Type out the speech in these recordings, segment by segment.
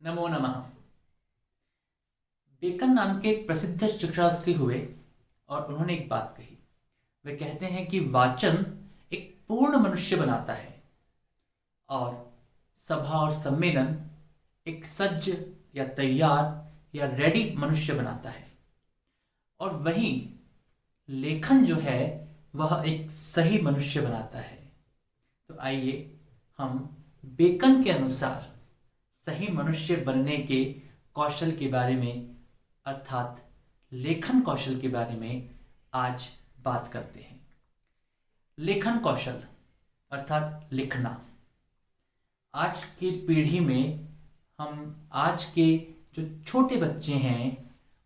नमो नमः। बेकन नाम के एक प्रसिद्ध शिक्षाशास्त्री हुए और उन्होंने एक बात कही। वे कहते हैं कि वाचन एक पूर्ण मनुष्य बनाता है और सभा और सम्मेलन एक सज्ज या तैयार या रेडी मनुष्य बनाता है। और वहीं लेखन जो है वह एक सही मनुष्य बनाता है। तो आइए हम बेकन के अनुसार सही मनुष्य बनने के कौशल के बारे में अर्थात लेखन कौशल के बारे में आज बात करते हैं। लेखन कौशल अर्थात लिखना। आज की पीढ़ी में हम आज के जो छोटे बच्चे हैं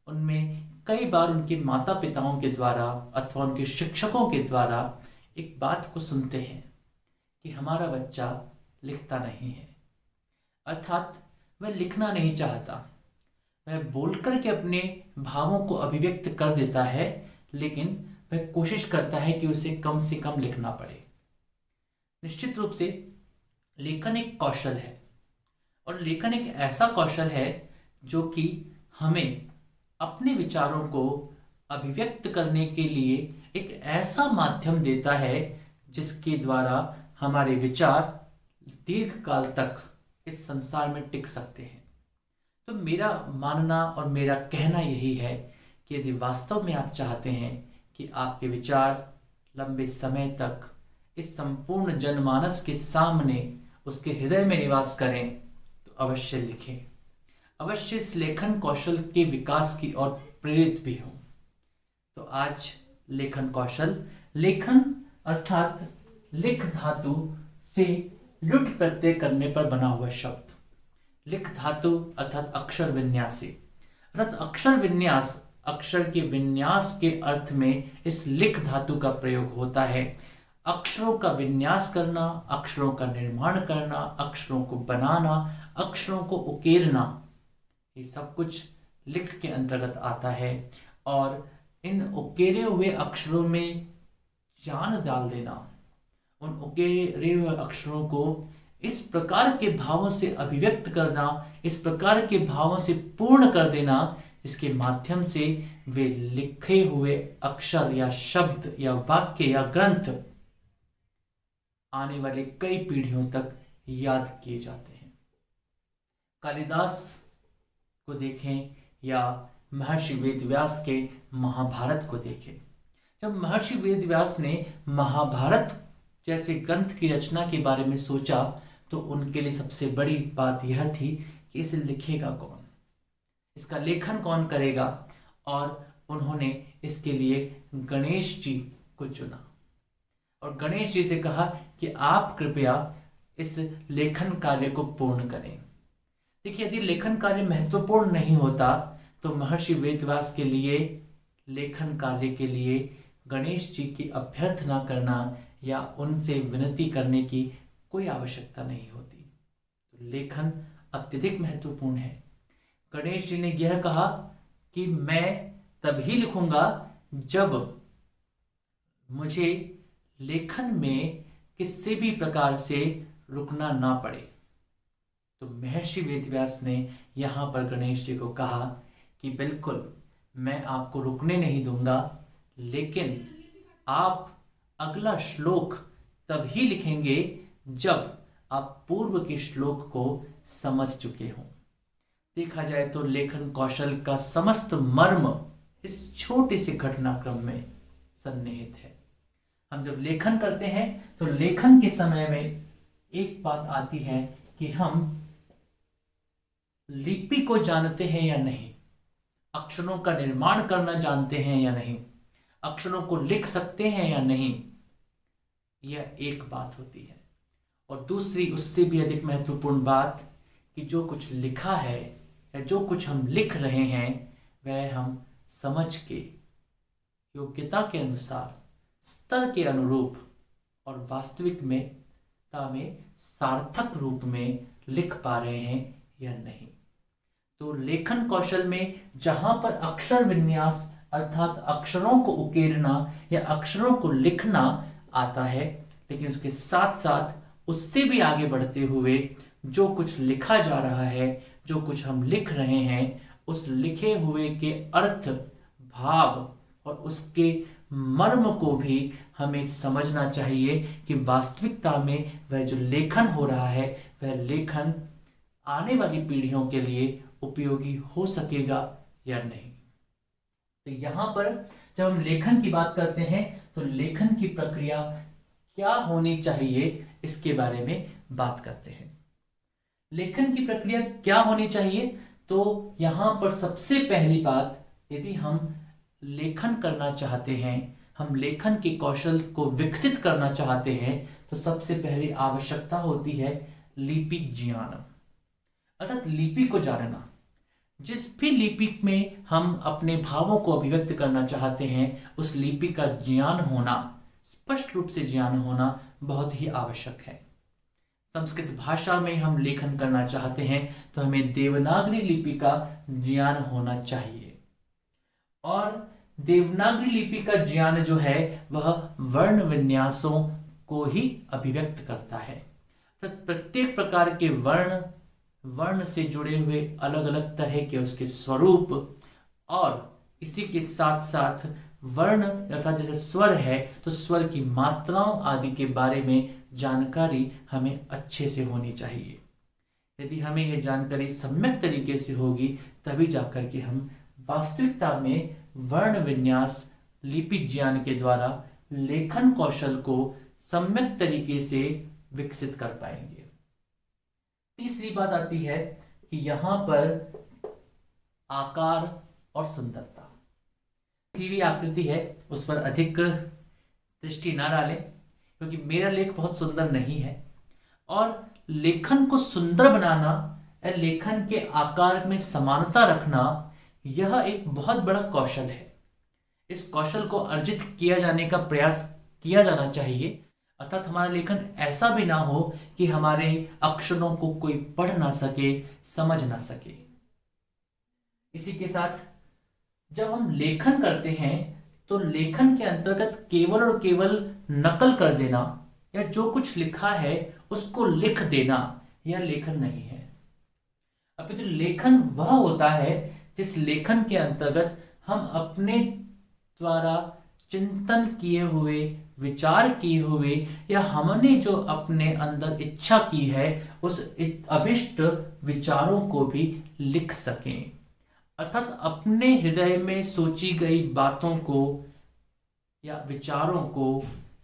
उनमें कई बार उनके माता पिताओं के द्वारा अथवा उनके शिक्षकों के द्वारा एक बात को सुनते हैं कि हमारा बच्चा लिखता नहीं है, अर्थात वह लिखना नहीं चाहता। वह बोलकर के अपने भावों को अभिव्यक्त कर देता है, लेकिन वह कोशिश करता है कि उसे कम से कम लिखना पड़े। निश्चित रूप से लेखन एक कौशल है और लेखन एक ऐसा कौशल है जो कि हमें अपने विचारों को अभिव्यक्त करने के लिए एक ऐसा माध्यम देता है जिसके द्वारा हमारे विचार दीर्घ काल तक इस संसार में टिक सकते हैं। तो मेरा मानना और मेरा कहना यही है कि यदि वास्तव में आप चाहते हैं कि आपके विचार लंबे समय तक इस संपूर्ण जनमानस के सामने उसके हृदय में निवास करें तो अवश्य लिखें, अवश्य इस लेखन कौशल के विकास की ओर प्रेरित भी हो। तो आज लेखन कौशल, लेखन अर्थात लिख धातु से लुट प्रत्यय करने पर बना हुआ शब्द। लिख धातु अर्थात अक्षर विन्यासी, अर्थात अक्षर विन्यास, अक्षर के विन्यास के अर्थ में इस लिख धातु का प्रयोग होता है। अक्षरों का विन्यास करना, अक्षरों का निर्माण करना, अक्षरों को बनाना, अक्षरों को उकेरना, ये सब कुछ लिख के अंतर्गत आता है। और इन उकेरे हुए अक्षरों में जान डाल देना, उन उकेरे हुए अक्षरों को इस प्रकार के भावों से अभिव्यक्त करना, इस प्रकार के भावों से पूर्ण कर देना जिसके माध्यम से वे लिखे हुए अक्षर या शब्द या वाक्य या ग्रंथ आने वाले कई पीढ़ियों तक याद किए जाते हैं। कालिदास को देखें या महर्षि वेदव्यास के महाभारत को देखें। जब महर्षि वेदव्यास ने महाभारत जैसे ग्रंथ की रचना के बारे में सोचा तो उनके लिए सबसे बड़ी बात यह थी कि इसे लिखेगा कौन, इसका लेखन कौन करेगा। और उन्होंने इसके लिए गणेश जी को चुना और गणेश जी से कहा कि आप कृपया इस लेखन कार्य को पूर्ण करें। देखिए, यदि लेखन कार्य महत्वपूर्ण नहीं होता तो महर्षि वेदव्यास के लिए लेखन कार्य के लिए गणेश जी की अभ्यर्थना करना या उनसे विनती करने की कोई आवश्यकता नहीं होती। तो लेखन अत्यधिक महत्वपूर्ण है। गणेश जी ने यह कहा कि मैं तभी लिखूंगा जब मुझे लेखन में किसी भी प्रकार से रुकना ना पड़े। तो महर्षि वेदव्यास ने यहां पर गणेश जी को कहा कि बिल्कुल मैं आपको रुकने नहीं दूंगा, लेकिन आप अगला श्लोक तभी लिखेंगे जब आप पूर्व के श्लोक को समझ चुके हों। देखा जाए तो लेखन कौशल का समस्त मर्म इस छोटे से घटनाक्रम में सन्निहित है। हम जब लेखन करते हैं तो लेखन के समय में एक बात आती है कि हम लिपि को जानते हैं या नहीं, अक्षरों का निर्माण करना जानते हैं या नहीं, अक्षरों को लिख सकते हैं या नहीं, यह एक बात होती है। और दूसरी उससे भी अधिक महत्वपूर्ण बात कि जो कुछ लिखा है या जो कुछ हम लिख रहे हैं वह हम समझ के, योग्यता के अनुसार, स्तर के अनुरूप और वास्तविक में सार्थक रूप में लिख पा रहे हैं या नहीं। तो लेखन कौशल में जहां पर अक्षर विन्यास अर्थात अक्षरों को उकेरना या अक्षरों को लिखना आता है, लेकिन उसके साथ साथ उससे भी आगे बढ़ते हुए जो कुछ लिखा जा रहा है, जो कुछ हम लिख रहे हैं, उस लिखे हुए के अर्थ, भाव और उसके मर्म को भी हमें समझना चाहिए कि वास्तविकता में वह जो लेखन हो रहा है, वह लेखन आने वाली पीढ़ियों के लिए उपयोगी हो सकेगा या नहीं। तो यहां पर जब हम लेखन की बात करते हैं तो लेखन की प्रक्रिया क्या होनी चाहिए इसके बारे में बात करते हैं। लेखन की प्रक्रिया क्या होनी चाहिए, तो यहां पर सबसे पहली बात, यदि हम लेखन करना चाहते हैं, हम लेखन के कौशल को विकसित करना चाहते हैं, तो सबसे पहली आवश्यकता होती है लिपिक ज्ञान, अर्थात लिपि को जानना। जिस भी लिपि में हम अपने भावों को अभिव्यक्त करना चाहते हैं, उस लिपि का ज्ञान होना, स्पष्ट रूप से ज्ञान होना बहुत ही आवश्यक है। संस्कृत भाषा में हम लेखन करना चाहते हैं तो हमें देवनागरी लिपि का ज्ञान होना चाहिए, और देवनागरी लिपि का ज्ञान जो है वह वर्ण विन्यासों को ही अभिव्यक्त करता है। तो प्रत्येक प्रकार के वर्ण से जुड़े हुए अलग अलग तरह के उसके स्वरूप, और इसी के साथ साथ वर्ण अर्थात जैसे स्वर है तो स्वर की मात्राओं आदि के बारे में जानकारी हमें अच्छे से होनी चाहिए। यदि हमें यह जानकारी सम्यक तरीके से होगी तभी जाकर के हम वास्तविकता में वर्ण विन्यास लिपि ज्ञान के द्वारा लेखन कौशल को सम्यक तरीके से विकसित कर पाएंगे। तीसरी बात आती है कि यहां पर आकार और सुंदरता। भी आकृति है उस पर अधिक दृष्टि ना डालें, क्योंकि मेरा लेख बहुत सुंदर नहीं है, और लेखन को सुंदर बनाना या लेखन के आकार में समानता रखना यह एक बहुत बड़ा कौशल है। इस कौशल को अर्जित किया जाने का प्रयास किया जाना चाहिए, अर्थात हमारा लेखन ऐसा भी ना हो कि हमारे अक्षरों को कोई पढ़ ना सके, समझ ना सके। इसी के साथ जब हम लेखन करते हैं तो लेखन के अंतर्गत केवल और केवल नकल कर देना या जो कुछ लिखा है उसको लिख देना यह लेखन नहीं है। अपितु लेखन वह होता है जिस लेखन के अंतर्गत हम अपने द्वारा चिंतन किए हुए, विचार किए हुए, या हमने जो अपने अंदर इच्छा की है उस अभिष्ट विचारों को भी लिख सकें, अर्थात अपने हृदय में सोची गई बातों को या विचारों को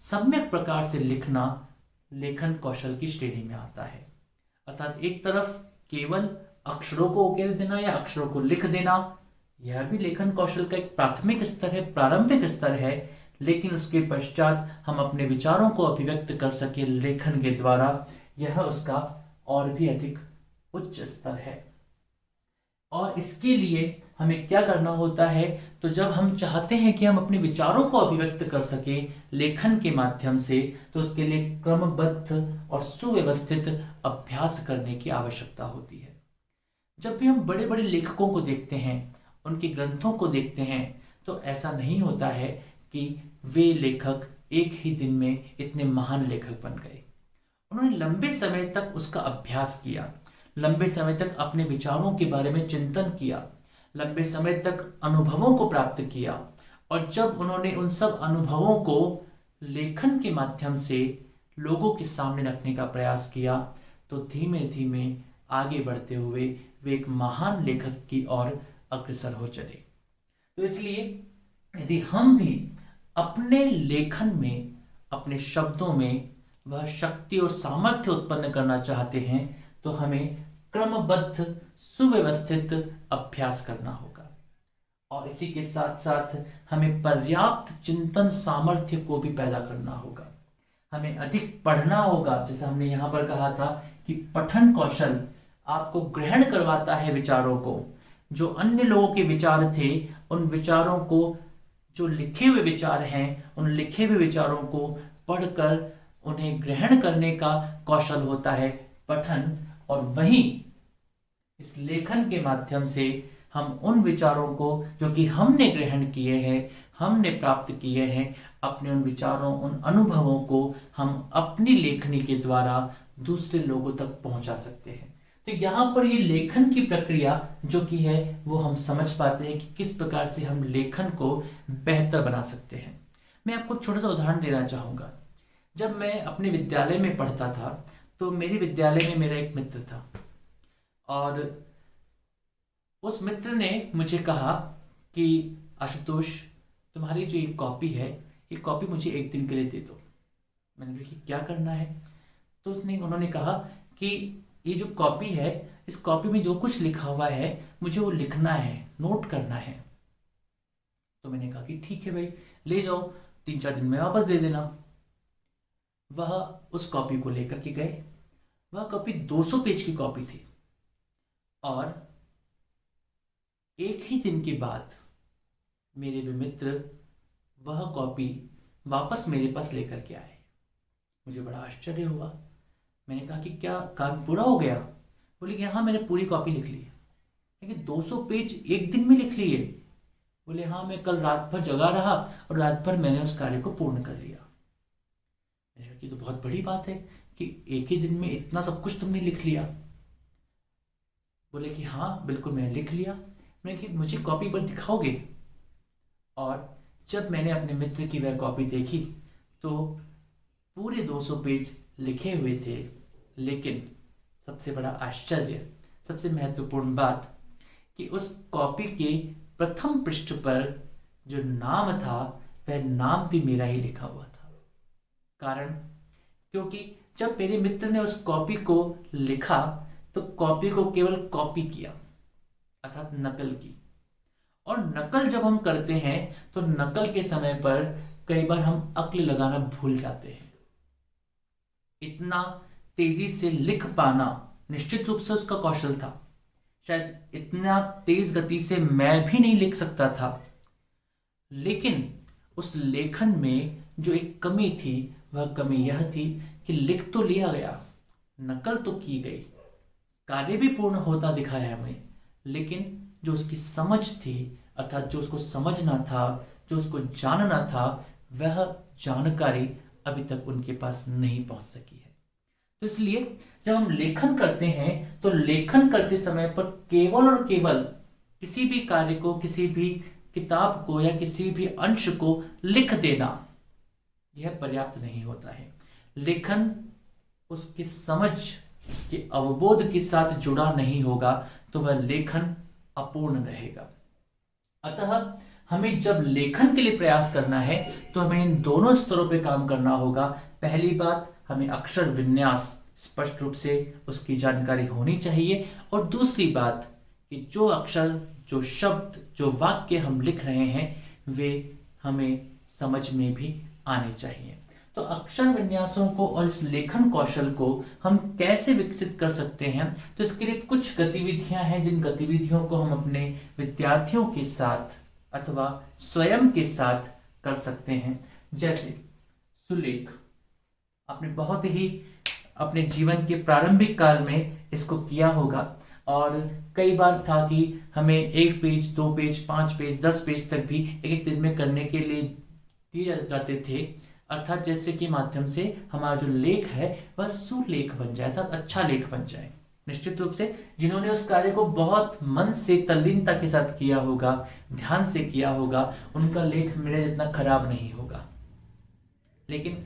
सम्यक प्रकार से लिखना लेखन कौशल की श्रेणी में आता है। अर्थात एक तरफ केवल अक्षरों को उकेर देना या अक्षरों को लिख देना, यह भी लेखन कौशल का एक प्राथमिक स्तर है, प्रारंभिक स्तर है, लेकिन उसके पश्चात हम अपने विचारों को अभिव्यक्त कर सके लेखन के द्वारा, यह उसका और भी अधिक उच्च स्तर है। और इसके लिए हमें क्या करना होता है, तो जब हम चाहते हैं कि हम अपने विचारों को अभिव्यक्त कर सके लेखन के माध्यम से, तो उसके लिए क्रमबद्ध और सुव्यवस्थित अभ्यास करने की आवश्यकता होती है। जब भी हम बड़े बड़े लेखकों को देखते हैं, उनके ग्रंथों को देखते हैं, तो ऐसा नहीं होता है कि वे लेखक एक ही दिन में इतने महान लेखक बन गए। उन्होंने लंबे समय तक उसका अभ्यास किया, लंबे समय तक अपने विचारों के बारे में चिंतन किया, लंबे समय तक अनुभवों को प्राप्त किया, और जब उन्होंने उन सब अनुभवों को लेखन के माध्यम से लोगों के सामने रखने का प्रयास किया, तो धीमे धीमे आगे बढ़ते हुए वे एक महान लेखक की ओर अग्रसर हो चले। तो इसलिए यदि हम भी अपने लेखन में, अपने शब्दों में वह शक्ति और सामर्थ्य उत्पन्न करना चाहते हैं, तो हमें क्रमबद्ध सुव्यवस्थित अभ्यास करना होगा, और इसी के साथ साथ हमें पर्याप्त चिंतन सामर्थ्य को भी पैदा करना होगा। हमें अधिक पढ़ना होगा, जैसा हमने यहाँ पर कहा था कि पठन कौशल आपको ग्रहण करवाता है विचारों को। जो अन्य लोगों के विचार थे, उन विचारों को, जो लिखे हुए विचार हैं, उन लिखे हुए विचारों को पढ़कर उन्हें ग्रहण करने का कौशल होता है पठन, और वहीं इस लेखन के माध्यम से हम उन विचारों को जो कि हमने ग्रहण किए हैं, हमने प्राप्त किए हैं, अपने उन विचारों, उन अनुभवों को हम अपनी लेखनी के द्वारा दूसरे लोगों तक पहुंचा सकते हैं। तो यहाँ पर ये लेखन की प्रक्रिया जो कि है वो हम समझ पाते हैं कि किस प्रकार से हम लेखन को बेहतर बना सकते हैं। मैं आपको छोटा सा उदाहरण देना चाहूँगा। जब मैं अपने विद्यालय में पढ़ता था तो मेरे विद्यालय में मेरा एक मित्र था, और उस मित्र ने मुझे कहा कि आशुतोष, तुम्हारी जो ये कॉपी है, ये कॉपी मुझे एक दिन के लिए दे दो। मैंने कहा कि क्या करना है? तो उन्होंने कहा कि ये जो कॉपी है, इस कॉपी में जो कुछ लिखा हुआ है मुझे वो लिखना है, नोट करना है। तो मैंने कहा कि ठीक है भाई, ले जाओ, 3-4 दिन में वापस दे देना। वह उस कॉपी को लेकर के गए। वह कॉपी 200 पेज की कॉपी थी, और एक ही दिन के बाद मेरे वे मित्र वह कॉपी वापस मेरे पास लेकर के आए। मुझे बड़ा आश्चर्य हुआ। मैंने कहा कि क्या काम पूरा हो गया? बोले कि हाँ, मैंने पूरी कॉपी लिख ली है। लेकिन 200 पेज एक दिन में लिख लिए? बोले हाँ, मैं कल रात भर जगा रहा और रात भर मैंने उस कार्य को पूर्ण कर लिया। मैंने कहा कि तो बहुत बड़ी बात है कि एक ही दिन में इतना सब कुछ तुमने लिख लिया। बोले कि हाँ बिल्कुल, मैंने लिख लिया। मैंने कहा मुझे कॉपी पर दिखाओगे? और जब मैंने अपने मित्र की वह कॉपी देखी तो पूरे 200 पेज लिखे हुए थे, लेकिन सबसे बड़ा आश्चर्य, सबसे महत्वपूर्ण बात कि उस कॉपी के प्रथम पृष्ठ पर जो नाम था वह नाम भी मेरा ही लिखा हुआ था। कारण, क्योंकि जब मेरे मित्र ने उस कॉपी को लिखा तो कॉपी को केवल कॉपी किया, अर्थात नकल की। और नकल जब हम करते हैं तो नकल के समय पर कई बार हम अक्ल लगाना भूल जाते हैं। इतना तेजी से लिख पाना निश्चित रूप से उसका कौशल था। शायद इतना तेज गति से मैं भी नहीं लिख सकता था, लेकिन उस लेखन में जो एक कमी थी वह कमी यह थी कि लिख तो लिया गया, नकल तो की गई, कार्य भी पूर्ण होता दिखाया हमें, लेकिन जो उसकी समझ थी, अर्थात जो उसको समझना था, जो उसको जानना था, वह जानकारी अभी तक उनके पास नहीं पहुंच सकी है। तो इसलिए जब हम लेखन करते हैं तो लेखन करते समय पर केवल और केवल किसी भी कार्य को, किसी भी किताब को या किसी भी अंश को लिख देना यह पर्याप्त नहीं होता है। लेखन उसकी समझ, उसके अवबोध के साथ जुड़ा नहीं होगा तो वह लेखन अपूर्ण रहेगा। अतः हमें जब लेखन के लिए प्रयास करना है तो हमें इन दोनों स्तरों पे काम करना होगा। पहली बात, हमें अक्षर विन्यास स्पष्ट रूप से उसकी जानकारी होनी चाहिए, और दूसरी बात कि जो अक्षर, जो शब्द, जो वाक्य हम लिख रहे हैं वे हमें समझ में भी आने चाहिए। तो अक्षर विन्यासों को और इस लेखन कौशल को हम कैसे विकसित कर सकते हैं? तो इसके लिए कुछ गतिविधियां हैं जिन गतिविधियों को हम अपने विद्यार्थियों के साथ अथवा स्वयं के साथ कर सकते हैं। जैसे सुलेख, आपने बहुत ही अपने जीवन के प्रारंभिक काल में इसको किया होगा, और कई बार था कि हमें 1 पेज, 2 पेज, 5 पेज, 10 पेज तक भी एक दिन में करने के लिए दिए जाते थे, अर्थात जैसे कि माध्यम से हमारा जो लेख है वह सुलेख बन जाए, अर्थात अच्छा लेख बन जाए। निश्चित रूप से जिन्होंने उस कार्य को बहुत मन से, तल्लीनता के साथ किया होगा, ध्यान से किया होगा, उनका लेख मेरे जितना खराब नहीं होगा। लेकिन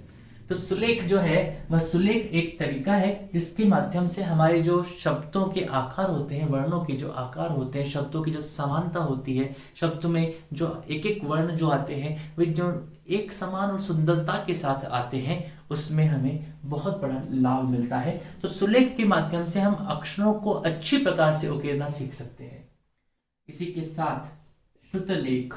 तो सुलेख जो है वह सुलेख एक तरीका है जिसके माध्यम से हमारे जो शब्दों के आकार होते हैं, वर्णों के जो आकार होते हैं, शब्दों की जो समानता होती है, शब्दों में जो एक एक वर्ण जो आते हैं वे जो एक समान और सुंदरता के साथ आते हैं, उसमें हमें बहुत बड़ा लाभ मिलता है। तो सुलेख के माध्यम से हम अक्षरों को अच्छी प्रकार से उकेरना सीख सकते हैं। इसी के साथ श्रुतलेख,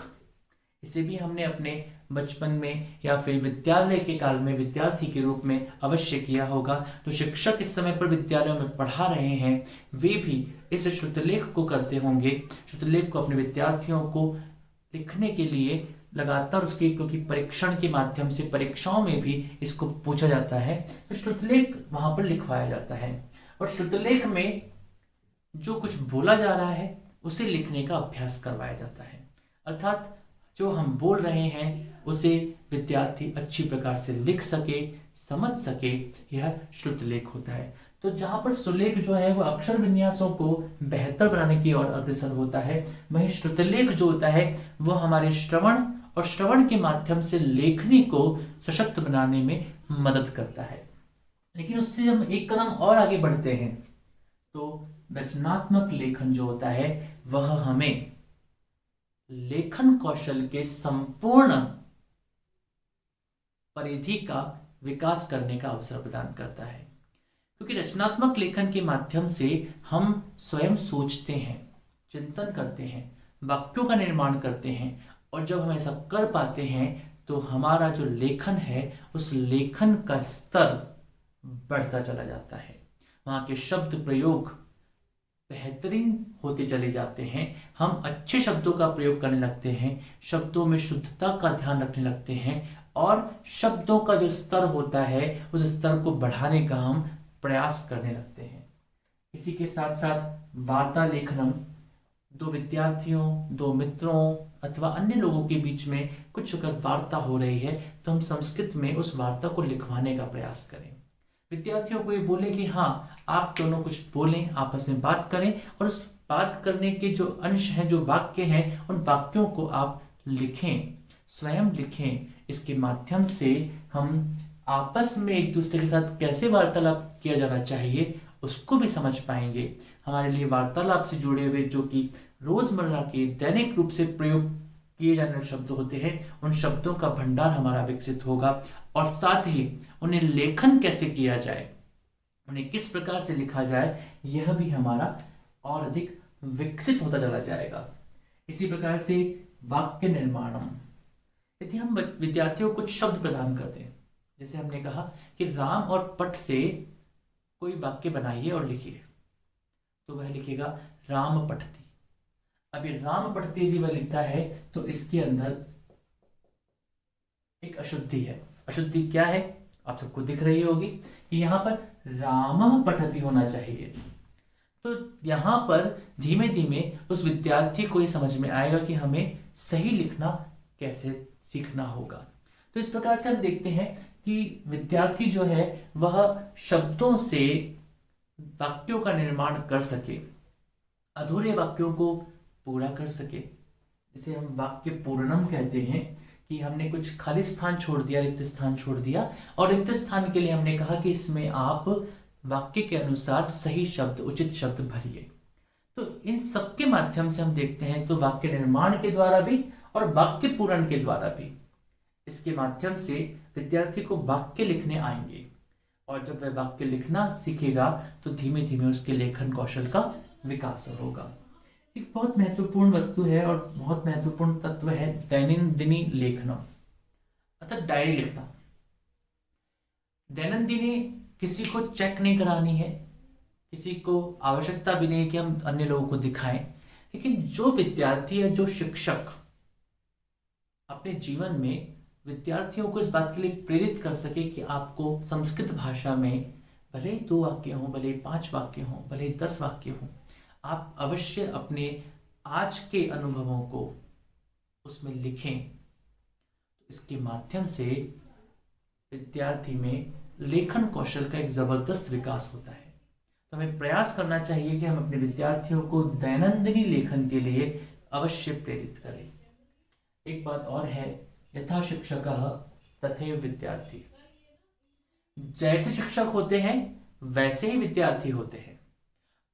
इसे भी हमने अपने बचपन में या फिर विद्यालय के काल में विद्यार्थी के रूप में अवश्य किया होगा। तो शिक्षक इस समय पर विद्यालयों में पढ़ा रहे हैं, वे भी इस श्रुतलेख को करते होंगे। श्रुतलेख को अपने विद्यार्थियों को लिखने के लिए लगातार उसके, क्योंकि परीक्षण के माध्यम से परीक्षाओं में भी इसको पूछा जाता है, तो श्रुतलेख वहां पर लिखवाया जाता है। और श्रुतलेख में जो कुछ बोला जा रहा है उसे लिखने का अभ्यास करवाया जाता है, अर्थात जो हम बोल रहे हैं उसे विद्यार्थी अच्छी प्रकार से लिख सके, समझ सके, यह श्रुतलेख होता है। तो जहां पर सुलेख जो है वो अक्षर विन्यासों को बेहतर बनाने की ओर अग्रसर होता है, वहीं श्रुतलेख जो होता है वो हमारे श्रवण और श्रवण के माध्यम से लेखनी को सशक्त बनाने में मदद करता है। लेकिन उससे हम एक कदम और आगे बढ़ते हैं तो रचनात्मक लेखन जो होता है वह हमें लेखन कौशल के संपूर्ण परिधि का विकास करने का अवसर प्रदान करता है, क्योंकि रचनात्मक लेखन के माध्यम से हम स्वयं सोचते हैं, चिंतन करते हैं, वाक्यों का निर्माण करते हैं, और जब हम ऐसा कर पाते हैं तो हमारा जो लेखन है उस लेखन का स्तर बढ़ता चला जाता है। वहां के शब्द प्रयोग बेहतरीन होते चले जाते हैं, हम अच्छे शब्दों का प्रयोग करने लगते हैं, शब्दों में शुद्धता का ध्यान रखने लगते हैं, और शब्दों का जो स्तर होता है उस स्तर को बढ़ाने का हम प्रयास करने लगते हैं। इसी के साथ साथ वार्ता लेखनम, दो विद्यार्थियों, दो मित्रों अथवा अन्य लोगों के बीच में कुछ अगर वार्ता हो रही है तो हम संस्कृत में उस वार्ता को लिखवाने का प्रयास करें। विद्यार्थियों को ये बोले कि हाँ, आप दोनों कुछ बोलें, आपस में बात करें, और उस बात करने के जो अंश हैं, जो वाक्य हैं, उन वाक्यों को आप लिखें, स्वयं लिखें। इसके माध्यम से हम आपस में एक दूसरे के साथ कैसे वार्तालाप किया जाना चाहिए उसको भी समझ पाएंगे। हमारे लिए वार्तालाप से जुड़े हुए जो कि रोजमर्रा के दैनिक रूप से प्रयोग किए जाने वाले शब्द होते हैं, उन शब्दों का भंडार हमारा विकसित होगा, और साथ ही उन्हें लेखन कैसे किया जाए, उन्हें किस प्रकार से लिखा जाए, यह भी हमारा और अधिक विकसित होता चला जाएगा। इसी प्रकार से वाक्य निर्माणम, यदि हम विद्यार्थियों को कुछ शब्द प्रदान करते हैं, जैसे हमने कहा कि राम और पट से कोई वाक्य बनाइए और लिखिए, तो वह लिखेगा राम पठती। अभी राम पठती यदि वह लिखता है तो इसके अंदर एक अशुद्धि है। अशुद्धि क्या है आप सबको दिख रही होगी कि यहां पर राम पठती होना चाहिए। तो यहां पर धीमे धीमे उस विद्यार्थी को ये समझ में आएगा कि हमें सही लिखना कैसे सीखना होगा। तो इस प्रकार से हम देखते हैं कि विद्यार्थी जो है वह शब्दों से वाक्यों का निर्माण कर सके, अधूरे वाक्यों को पूरा कर सके। जिसे हम वाक्य पूर्णम कहते हैं कि हमने कुछ खाली स्थान छोड़ दिया, रिक्त स्थान छोड़ दिया, और रिक्त स्थान के लिए हमने कहा कि इसमें आप वाक्य के अनुसार सही शब्द, उचित शब्द भरिए। तो इन सब के माध्यम से हम देखते हैं तो वाक्य निर्माण के द्वारा भी और वाक्य पूरण के द्वारा भी, इसके माध्यम से विद्यार्थी को वाक्य लिखने आएंगे, और जब वह वाक्य लिखना सीखेगा तो धीमे धीमे उसके लेखन कौशल का विकास होगा। एक बहुत महत्वपूर्ण वस्तु है और बहुत महत्वपूर्ण तत्व है दैनंदिनी लेखन, अर्थात डायरी लिखना। दैनंदिनी किसी को चेक नहीं करानी है, किसी को आवश्यकता भी नहीं है कि हम अन्य लोगों को दिखाएं, लेकिन जो विद्यार्थी है, जो शिक्षक अपने जीवन में विद्यार्थियों को इस बात के लिए प्रेरित कर सके कि आपको संस्कृत भाषा में भले ही 2 वाक्य हों, भले ही 5 वाक्य हों, भले ही 10 वाक्य हों, आप अवश्य अपने आज के अनुभवों को उसमें लिखें। इसके माध्यम से विद्यार्थी में लेखन कौशल का एक जबरदस्त विकास होता है। तो हमें प्रयास करना चाहिए कि हम अपने विद्यार्थियों को दैनंदिनी लेखन के लिए अवश्य प्रेरित करें। एक बात और है, यथा शिक्षकः तथैव विद्यार्थी। जैसे शिक्षक होते हैं वैसे ही विद्यार्थी होते हैं,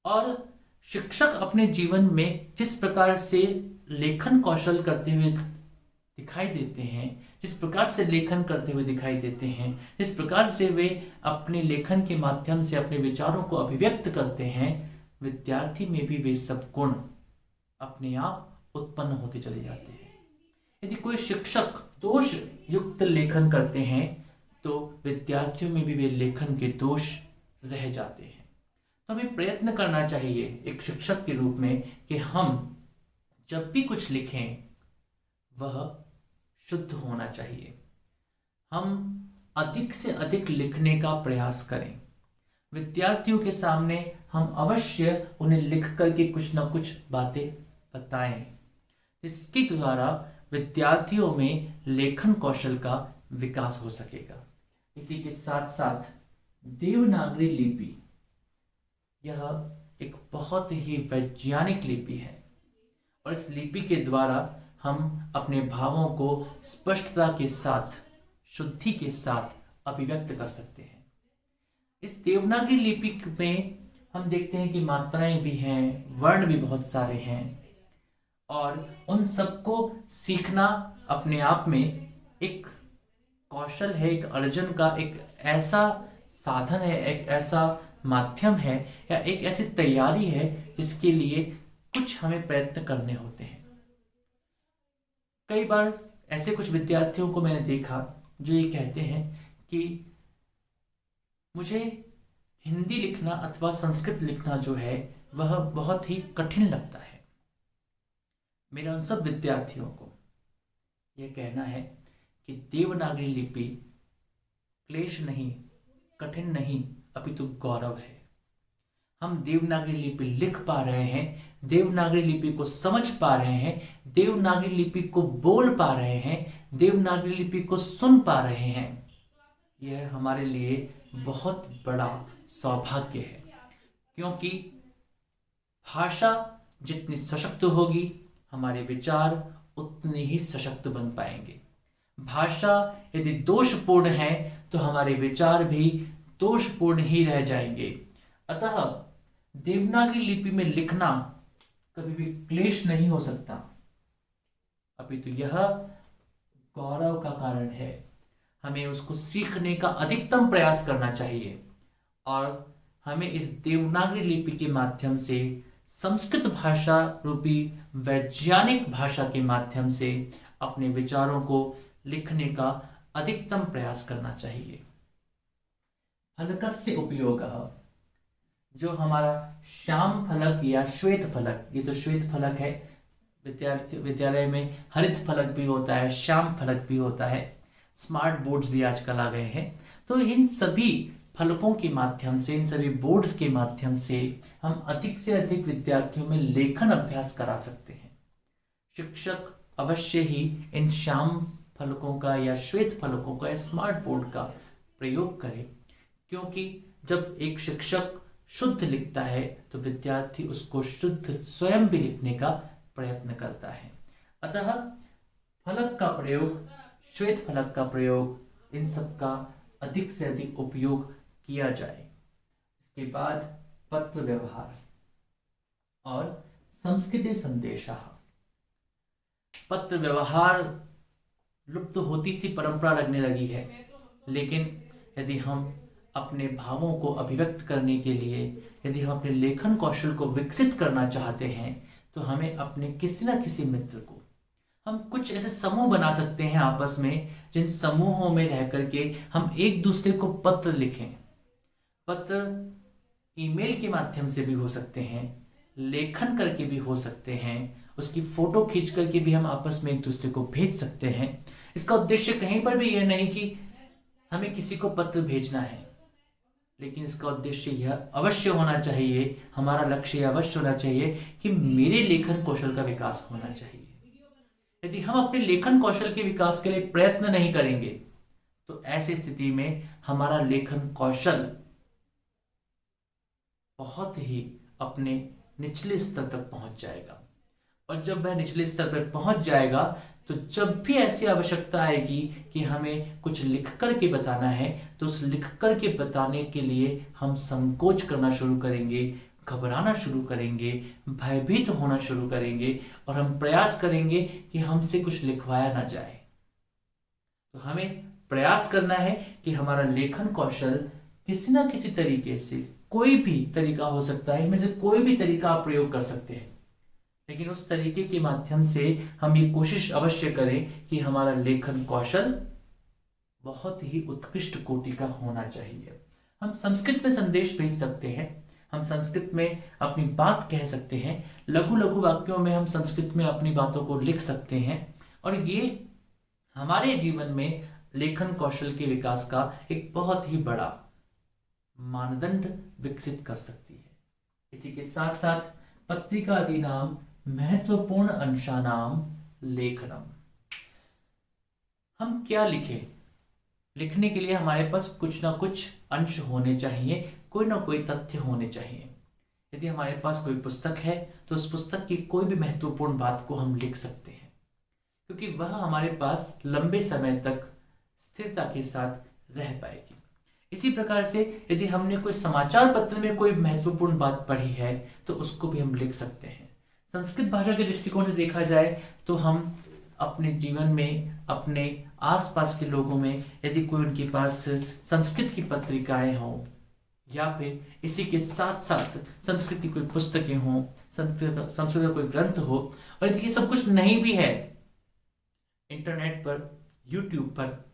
और शिक्षक अपने जीवन में जिस प्रकार से लेखन कौशल करते हुए दिखाई देते हैं, जिस प्रकार से लेखन करते हुए दिखाई देते हैं, जिस प्रकार से वे अपने लेखन के माध्यम से अपने विचारों को अभिव्यक्त करते हैं, विद्यार्थी में भी वे सब गुण अपने आप उत्पन्न होते चले जाते हैं। यदि कोई शिक्षक दोष युक्त लेखन करते हैं तो विद्यार्थियों में भी वे लेखन के दोष रह जाते हैं। तो हमें प्रयत्न करना चाहिए एक शिक्षक के रूप में कि हम जब भी कुछ लिखें वह शुद्ध होना चाहिए। हम अधिक से अधिक लिखने का प्रयास करें। विद्यार्थियों के सामने हम अवश्य उन्हें लिख करके कुछ ना कुछ बातें बताएं, जिसके द्वारा विद्यार्थियों में लेखन कौशल का विकास हो सकेगा। इसी के साथ साथ देवनागरी लिपि, यह एक बहुत ही वैज्ञानिक लिपि है और इस लिपि के द्वारा हम अपने भावों को स्पष्टता के साथ, शुद्धि के साथ अभिव्यक्त कर सकते हैं। इस देवनागरी लिपि में हम देखते हैं कि मात्राएं भी हैं, वर्ण भी बहुत सारे हैं और उन सबको सीखना अपने आप में एक कौशल है, एक अर्जन का एक ऐसा साधन है, एक ऐसा माध्यम है या एक ऐसी तैयारी है जिसके लिए कुछ हमें प्रयत्न करने होते हैं। कई बार ऐसे कुछ विद्यार्थियों को मैंने देखा जो ये कहते हैं कि मुझे हिंदी लिखना अथवा संस्कृत लिखना जो है वह बहुत ही कठिन लगता है। मेरा उन सब विद्यार्थियों को यह कहना है कि देवनागरी लिपि क्लेश नहीं, कठिन नहीं, अपितु गौरव है। हम देवनागरी लिपि लिख पा रहे हैं, देवनागरी लिपि को समझ पा रहे हैं, देवनागरी लिपि को बोल पा रहे हैं, देवनागरी लिपि को सुन पा रहे हैं। यह हमारे लिए बहुत बड़ा सौभाग्य है, क्योंकि भाषा जितनी सशक्त होगी हमारे विचार उतने ही सशक्त बन पाएंगे। भाषा यदि दोषपूर्ण है तो हमारे विचार भी दोषपूर्ण ही रह जाएंगे। अतः देवनागरी लिपि में लिखना कभी भी क्लेश नहीं हो सकता, अपितु यह गौरव का कारण है। हमें उसको सीखने का अधिकतम प्रयास करना चाहिए और हमें इस देवनागरी लिपि के माध्यम से, संस्कृत भाषा रूपी वैज्ञानिक भाषा के माध्यम से अपने विचारों को लिखने का अधिकतम प्रयास करना चाहिए। फलकस्य उपयोगः, जो हमारा श्याम फलक या श्वेत फलक, ये तो श्वेत फलक है, विद्यालय में हरित फलक भी होता है, श्याम फलक भी होता है, स्मार्ट बोर्ड्स भी आजकल आ गए हैं। तो इन सभी फलकों के माध्यम से, इन सभी बोर्ड्स के माध्यम से हम अधिक से अधिक विद्यार्थियों में लेखन अभ्यास करा सकते हैं। शिक्षक अवश्य ही इन श्याम फलकों का या श्वेत फलकों का या स्मार्ट बोर्ड का प्रयोग करें, क्योंकि जब एक शिक्षक शुद्ध लिखता है तो विद्यार्थी उसको शुद्ध स्वयं भी लिखने का प्रयत्न करता है। अतः फलक का प्रयोग, श्वेत फलक का प्रयोग, इन सब का अधिक से अधिक उपयोग किया जाए। इसके बाद पत्र व्यवहार और संस्कृति संदेशः। पत्र व्यवहार लुप्त होती सी परंपरा लगने लगी है, लेकिन यदि हम अपने भावों को अभिव्यक्त करने के लिए, यदि हम अपने लेखन कौशल को विकसित करना चाहते हैं तो हमें अपने किसी न किसी मित्र को, हम कुछ ऐसे समूह बना सकते हैं आपस में, जिन समूहों में रह करके हम एक दूसरे को पत्र लिखें। पत्र ईमेल के माध्यम से भी हो सकते हैं, लेखन करके भी हो सकते हैं, उसकी फोटो खींच करके भी हम आपस में एक दूसरे को भेज सकते हैं। इसका उद्देश्य कहीं पर भी यह नहीं कि हमें किसी को पत्र भेजना है, लेकिन इसका उद्देश्य यह अवश्य होना चाहिए, हमारा लक्ष्य अवश्य होना चाहिए कि मेरे लेखन कौशल का विकास होना चाहिए। यदि हम अपने लेखन कौशल के विकास के लिए प्रयत्न नहीं करेंगे तो ऐसी स्थिति में हमारा लेखन कौशल बहुत ही अपने निचले स्तर तक पहुंच जाएगा, और जब वह निचले स्तर पर पहुंच जाएगा तो जब भी ऐसी आवश्यकता आएगी कि हमें कुछ लिख कर के बताना है तो उस लिख कर के बताने के लिए हम संकोच करना शुरू करेंगे, घबराना शुरू करेंगे, भयभीत होना शुरू करेंगे और हम प्रयास करेंगे कि हमसे कुछ लिखवाया ना जाए। तो हमें प्रयास करना है कि हमारा लेखन कौशल किसी ना किसी तरीके से, कोई भी तरीका हो सकता है, इनमें से कोई भी तरीका आप प्रयोग कर सकते हैं, लेकिन उस तरीके के माध्यम से हम ये कोशिश अवश्य करें कि हमारा लेखन कौशल बहुत ही उत्कृष्ट कोटि का होना चाहिए। हम संस्कृत में संदेश भेज सकते हैं, हम संस्कृत में अपनी बात कह सकते हैं, लघु लघु वाक्यों में हम संस्कृत में अपनी बातों को लिख सकते हैं, और ये हमारे जीवन में लेखन कौशल के विकास का एक बहुत ही बड़ा मानदंड विकसित कर सकती है। इसी के साथ साथ पत्रिकादीनां महत्वपूर्ण अंशानां लेखनम। हम क्या लिखें? लिखने के लिए हमारे पास कुछ ना कुछ अंश होने चाहिए, कोई ना कोई तथ्य होने चाहिए। यदि हमारे पास कोई पुस्तक है तो उस पुस्तक की कोई भी महत्वपूर्ण बात को हम लिख सकते हैं, क्योंकि वह हमारे पास लंबे समय तक स्थिरता के साथ रह पाएगी। इसी प्रकार से यदि हमने कोई समाचार पत्र में कोई महत्वपूर्ण बात पढ़ी है तो उसको भी हम लिख सकते हैं। संस्कृत भाषा के दृष्टिकोण से देखा जाए तो हम अपने जीवन में, अपने आसपास के लोगों में यदि कोई उनके पास संस्कृत की पत्रिकाएं हों या फिर इसी के साथ साथ संस्कृत की कोई पुस्तकें हों, संस्कृत का कोई ग्रंथ हो, और यदि ये सब कुछ नहीं भी है, इंटरनेट पर, यूट्यूब पर,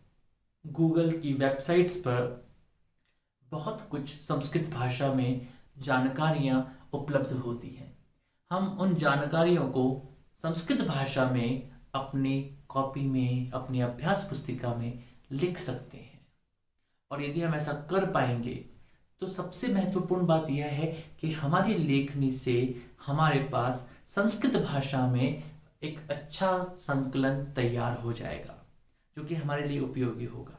गूगल की वेबसाइट्स पर बहुत कुछ संस्कृत भाषा में जानकारियाँ उपलब्ध होती हैं। हम उन जानकारियों को संस्कृत भाषा में अपनी कॉपी में, अपनी अभ्यास पुस्तिका में लिख सकते हैं। और यदि हम ऐसा कर पाएंगे तो सबसे महत्वपूर्ण बात यह है कि हमारी लेखनी से हमारे पास संस्कृत भाषा में एक अच्छा संकलन तैयार हो जाएगा, जो कि हमारे लिए उपयोगी होगा।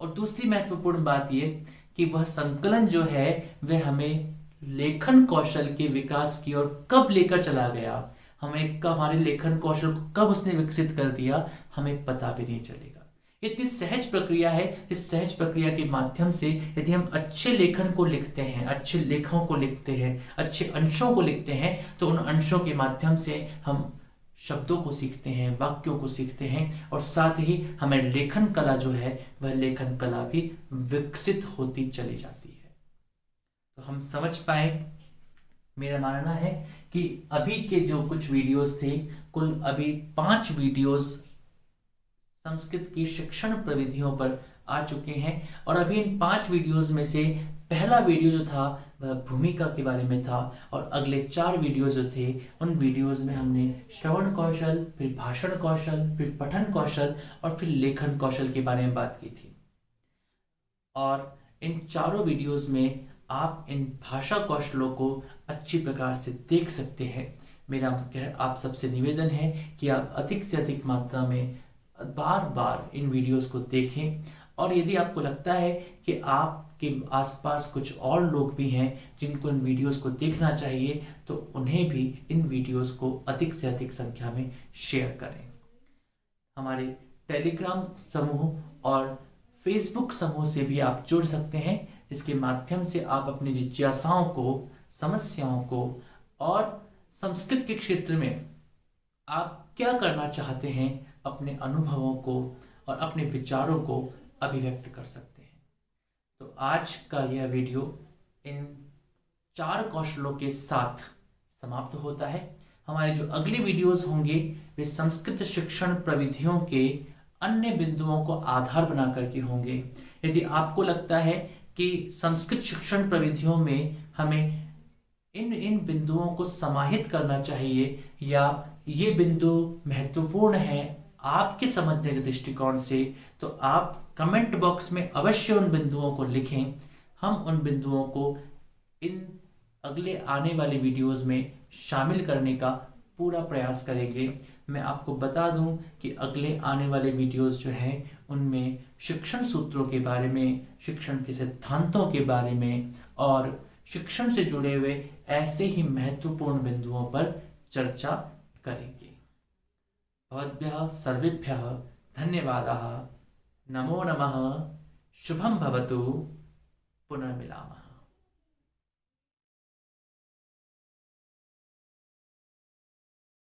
और दूसरी महत्वपूर्ण बात यह कि वह संकलन जो है वह हमें लेखन कौशल के विकास की ओर कब लेकर चला गया, हमें कब, हमारे लेखन कौशल को कब उसने विकसित कर दिया, हमें पता भी नहीं चलेगा। ये इतनी सहज प्रक्रिया है। इस सहज प्रक्रिया के माध्यम से यदि हम अच्छे लेखन को लिखते हैं, अच्छे लेखों को लिखते हैं, अच्छे अंशों को लिखते हैं, तो उन अंशों के माध्यम से हम शब्दों को सीखते हैं, वाक्यों को सीखते हैं, और साथ ही हमें लेखन कला जो है वह लेखन कला भी विकसित होती चली जाती है। तो हम समझ पाए, मेरा मानना है कि अभी के जो कुछ वीडियोस थे, कुल अभी 5 वीडियोस संस्कृत की शिक्षण प्रविधियों पर आ चुके हैं। और अभी इन 5 वीडियोस में से पहला वीडियो जो था वह भूमिका के बारे में था, और अगले 4 वीडियोस जो थे उन वीडियोस में हमने श्रवण कौशल, फिर भाषण कौशल, फिर पठन कौशल और फिर लेखन कौशल के बारे में बात की थी। और इन चारों वीडियोस में आप इन भाषा कौशलों को अच्छी प्रकार से देख सकते हैं। मेरा आप सबसे निवेदन है कि आप अधिक से अधिक मात्रा में बार बार इन वीडियोस को देखें। और यदि आपको लगता है कि आपके आसपास कुछ और लोग भी हैं जिनको इन वीडियोस को देखना चाहिए, तो उन्हें भी इन वीडियोस को अधिक से अधिक संख्या में शेयर करें। हमारे टेलीग्राम समूह और फेसबुक समूह से भी आप जुड़ सकते हैं। इसके माध्यम से आप अपनी जिज्ञासाओं को, समस्याओं को और संस्कृत के क्षेत्र में आप क्या करना चाहते हैं, अपने अनुभवों को और अपने विचारों को अभिव्यक्त कर सकते हैं। तो आज का यह वीडियो इन 4 कौशलों के साथ समाप्त होता है। हमारे जो अगले वीडियोस होंगे वे संस्कृत शिक्षण प्रविधियों के अन्य बिंदुओं को आधार बना करके होंगे। यदि आपको लगता है कि संस्कृत शिक्षण प्रविधियों में हमें इन बिंदुओं को समाहित करना चाहिए या ये बिंदु महत्वपूर्ण है आपके समझने के दृष्टिकोण से, तो आप कमेंट बॉक्स में अवश्य उन बिंदुओं को लिखें। हम उन बिंदुओं को इन अगले आने वाले वीडियोस में शामिल करने का पूरा प्रयास करेंगे। मैं आपको बता दूं कि अगले आने वाले वीडियोस जो हैं उनमें शिक्षण सूत्रों के बारे में, शिक्षण के सिद्धांतों के बारे में और शिक्षण से जुड़े हुए ऐसे ही महत्वपूर्ण बिंदुओं पर चर्चा करेंगे। भवद्भ्यः सर्वेभ्यः धन्यवादाः। नमो नमः। शुभं भवतु। पुनर्मिलामः।